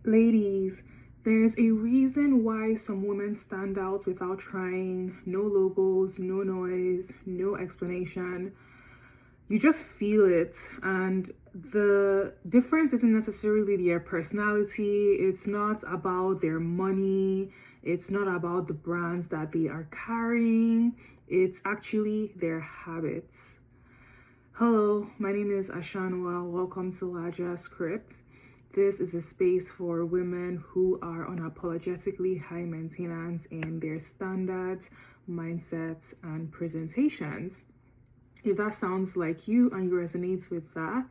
Ladies, there's a reason why some women stand out without trying. No logos, no noise, no explanation. You just feel it. And the difference isn't necessarily their personality, it's not about their money, it's not about the brands that they are carrying, it's actually their habits. Hello, my name is Ashanwa. Welcome to LAJA Script. This is a space for women who are unapologetically high maintenance in their standards, mindsets, and presentations. If that sounds like you and you resonate with that,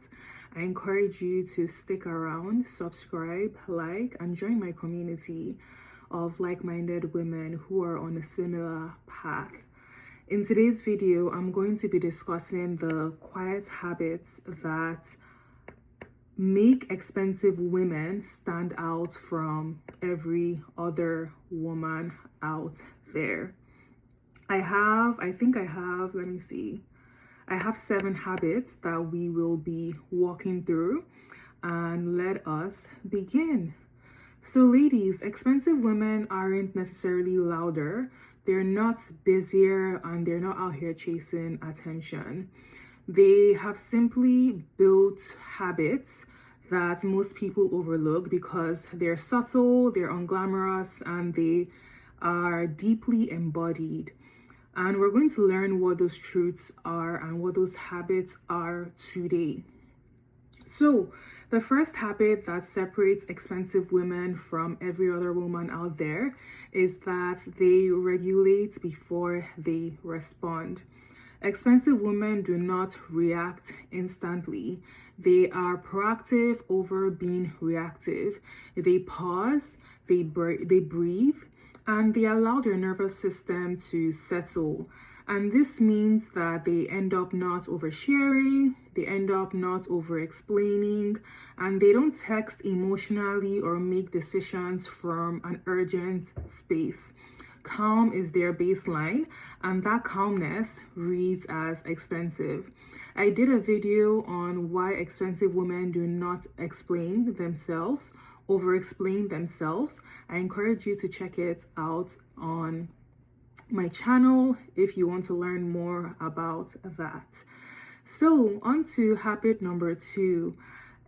I encourage you to stick around, subscribe, like, and join my community of like-minded women who are on a similar path. In today's video, I'm going to be discussing the quiet habits that make expensive women stand out from every other woman out there. I have 7 habits that we will be walking through, and let us begin. So ladies, expensive women aren't necessarily louder. They're not busier and they're not out here chasing attention. They have simply built habits that most people overlook because they're subtle, they're unglamorous, and they are deeply embodied. And we're going to learn what those truths are and what those habits are today. So, the first habit that separates expensive women from every other woman out there is that they regulate before they respond. Expensive women do not react instantly. They are proactive over being reactive. They pause, they breathe, and they allow their nervous system to settle. And this means that they end up not oversharing, they end up not over-explaining, and they don't text emotionally or make decisions from an urgent space. Calm is their baseline, and that calmness reads as expensive. I did a video on why expensive women do not explain themselves, over-explain themselves. I encourage you to check it out on my channel if you want to learn more about that. So, on to habit number 2.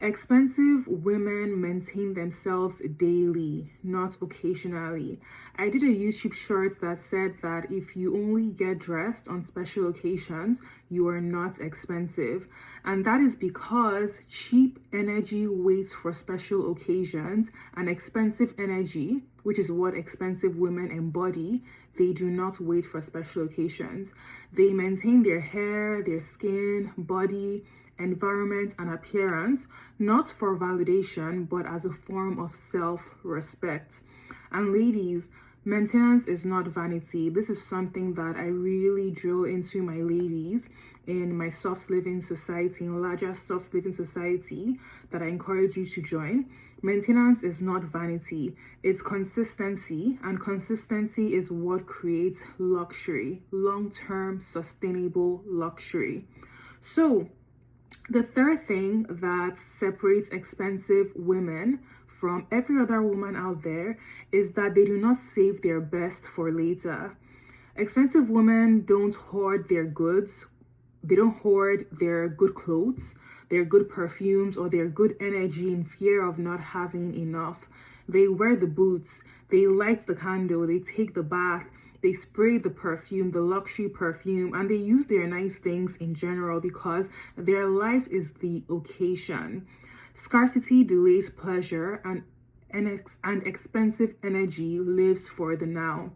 Expensive women maintain themselves daily, not occasionally. I did a YouTube short that said that if you only get dressed on special occasions, you are not expensive. And that is because cheap energy waits for special occasions, and expensive energy, which is what expensive women embody, they do not wait for special occasions. They maintain their hair, their skin, body, environment, and appearance, not for validation, but as a form of self-respect. And ladies, maintenance is not vanity. This is something that I really drill into my ladies in my Soft Living Society, in LAJA Soft Living Society, that I encourage you to join. Maintenance is not vanity, it's consistency, and consistency is what creates luxury, long-term sustainable luxury. So, the third thing that separates expensive women from every other woman out there is that they do not save their best for later. Expensive women don't hoard their goods. They don't hoard their good clothes, their good perfumes, or their good energy in fear of not having enough. They wear the boots, they light the candle, they take the bath, they spray the perfume, the luxury perfume, and they use their nice things in general because their life is the occasion. Scarcity delays pleasure, and expensive energy lives for the now.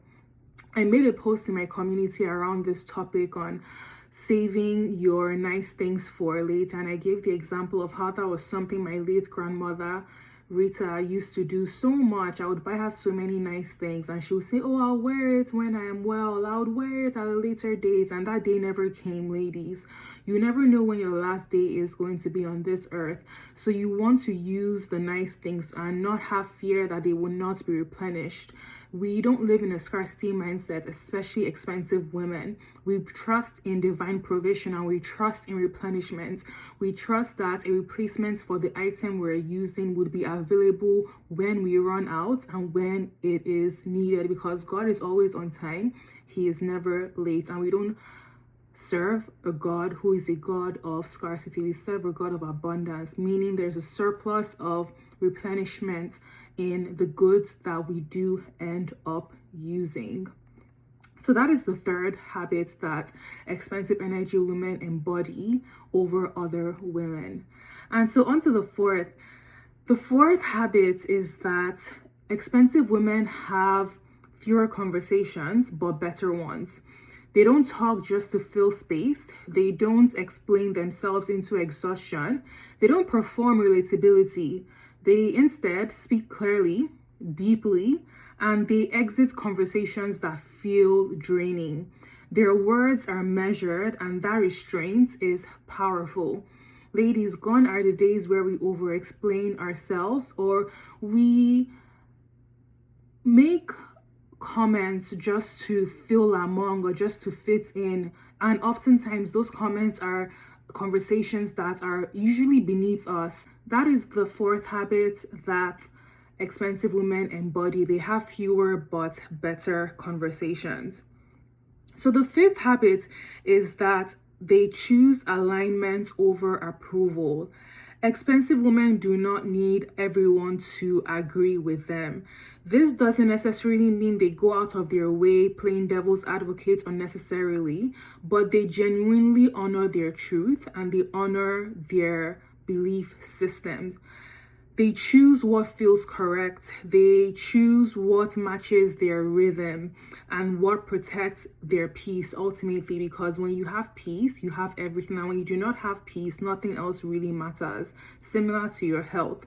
I made a post in my community around this topic on saving your nice things for later, and I gave the example of how that was something my late grandmother Rita used to do so much. I would buy her so many nice things, and she would say, "Oh, I'll wear it when I am well. I would wear it at a later date." And that day never came, ladies. You never know when your last day is going to be on this earth. So you want to use the nice things and not have fear that they will not be replenished. We don't live in a scarcity mindset, especially expensive women. We trust in divine provision and we trust in replenishment. We trust that a replacement for the item we're using would be available available when we run out and when it is needed, because God is always on time. He is never late, and we don't serve a God who is a God of scarcity. We serve a God of abundance, meaning there's a surplus of replenishment in the goods that we do end up using. So that is the third habit that expensive energy women embody over other women. And so on to the fourth. The fourth habit is that expensive women have fewer conversations, but better ones. They don't talk just to fill space. They don't explain themselves into exhaustion. They don't perform relatability. They instead speak clearly, deeply, and they exit conversations that feel draining. Their words are measured, and that restraint is powerful. Ladies, gone are the days where we over-explain ourselves, or we make comments just to feel among or just to fit in. And oftentimes those comments are conversations that are usually beneath us. That is the fourth habit that expensive women embody. They have fewer but better conversations. So the fifth habit is that they choose alignment over approval. Expensive women do not need everyone to agree with them. This doesn't necessarily mean they go out of their way playing devil's advocate unnecessarily, but they genuinely honor their truth and they honor their belief systems. They choose what feels correct. They choose what matches their rhythm and what protects their peace ultimately, because when you have peace, you have everything. And when you do not have peace, nothing else really matters, similar to your health.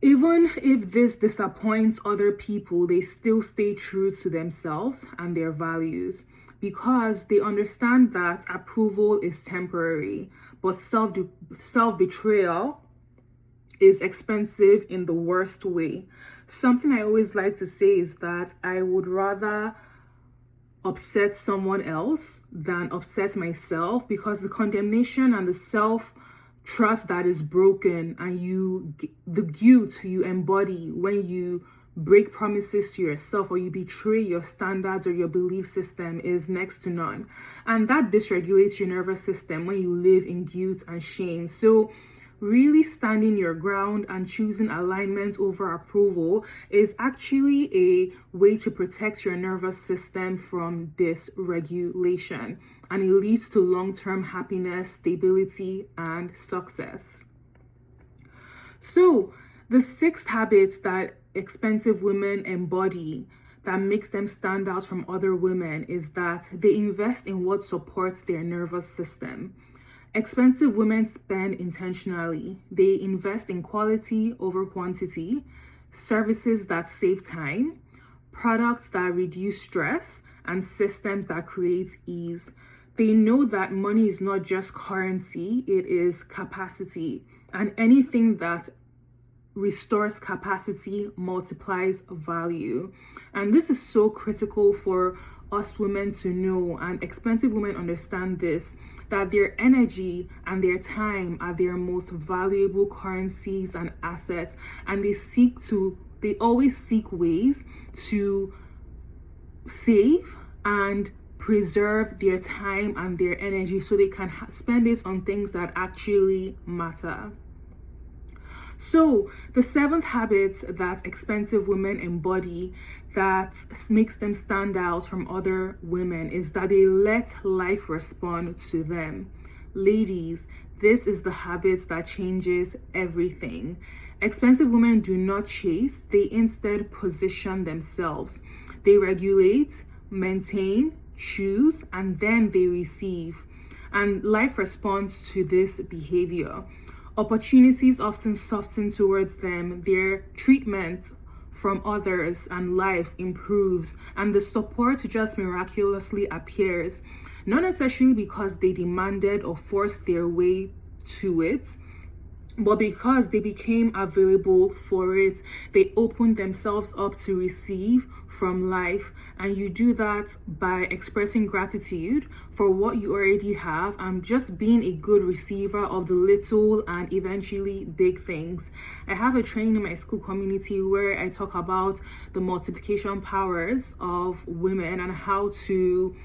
Even if this disappoints other people, they still stay true to themselves and their values, because they understand that approval is temporary, but self-betrayal is expensive in the worst way. Something I always like to say is that I would rather upset someone else than upset myself, because the condemnation and the self-trust that is broken and the guilt you embody when you break promises to yourself or you betray your standards or your belief system is next to none. And that dysregulates your nervous system when you live in guilt and shame. So really standing your ground and choosing alignment over approval is actually a way to protect your nervous system from dysregulation, and it leads to long-term happiness, stability, and success. So the sixth habit that expensive women embody that makes them stand out from other women is that they invest in what supports their nervous system. Expensive women spend intentionally. They invest in quality over quantity, services that save time, products that reduce stress, and systems that create ease. They know that money is not just currency, it is capacity. And anything that restores capacity multiplies value. And this is so critical for us women to know, and expensive women understand this, that their energy and their time are their most valuable currencies and assets, and they always seek ways to save and preserve their time and their energy so they can spend it on things that actually matter. So the seventh habit that expensive women embody that makes them stand out from other women is that they let life respond to them. Ladies, this is the habit that changes everything. Expensive women do not chase, they instead position themselves. They regulate, maintain, choose, and then they receive. And life responds to this behavior. Opportunities often soften towards them, their treatment from others and life improves, and the support just miraculously appears, not necessarily because they demanded or forced their way to it, But because they became available for it, they opened themselves up to receive from life. And you do that by expressing gratitude for what you already have and just being a good receiver of the little and eventually big things. I have a training in my school community where I talk about the multiplication powers of women and how to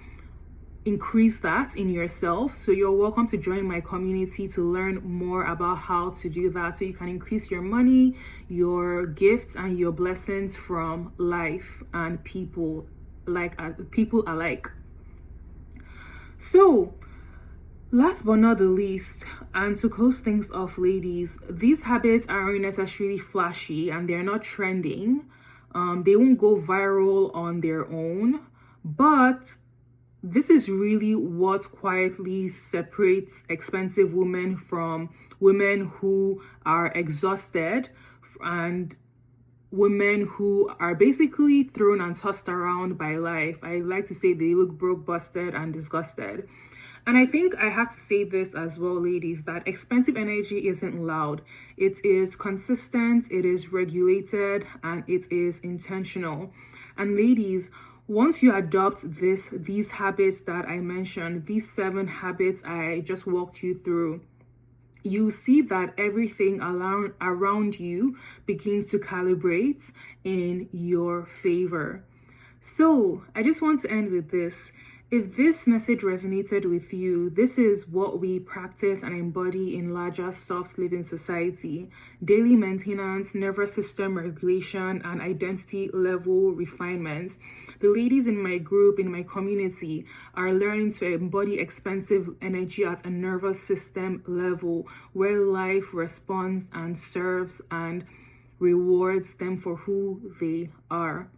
increase that in yourself. So you're welcome to join my community to learn more about how to do that so you can increase your money, your gifts, and your blessings from life and people, like people alike. So last but not the least, and to close things off, ladies, these habits aren't necessarily flashy and they're not trending. They won't go viral on their own, but this is really what quietly separates expensive women from women who are exhausted and women who are basically thrown and tossed around by life. I like to say they look broke, busted, and disgusted. And I think I have to say this as well, ladies, that expensive energy isn't loud. It is consistent, it is regulated, and it is intentional. And ladies, once you adopt these habits that I mentioned, these 7 habits I just walked you through, you see that everything around you begins to calibrate in your favor. So, I just want to end with this. If this message resonated with you, this is what we practice and embody in LAJA Soft Living Society: daily maintenance, nervous system regulation, and identity level refinements. The ladies in my group, in my community, are learning to embody expensive energy at a nervous system level where life responds and serves and rewards them for who they are.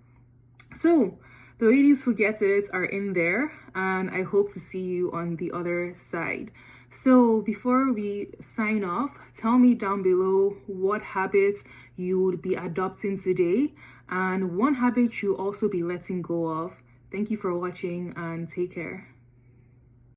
So, the ladies who get it are in there, and I hope to see you on the other side. So, before we sign off, tell me down below what habits you would be adopting today and one habit you also be letting go of. Thank you for watching and take care.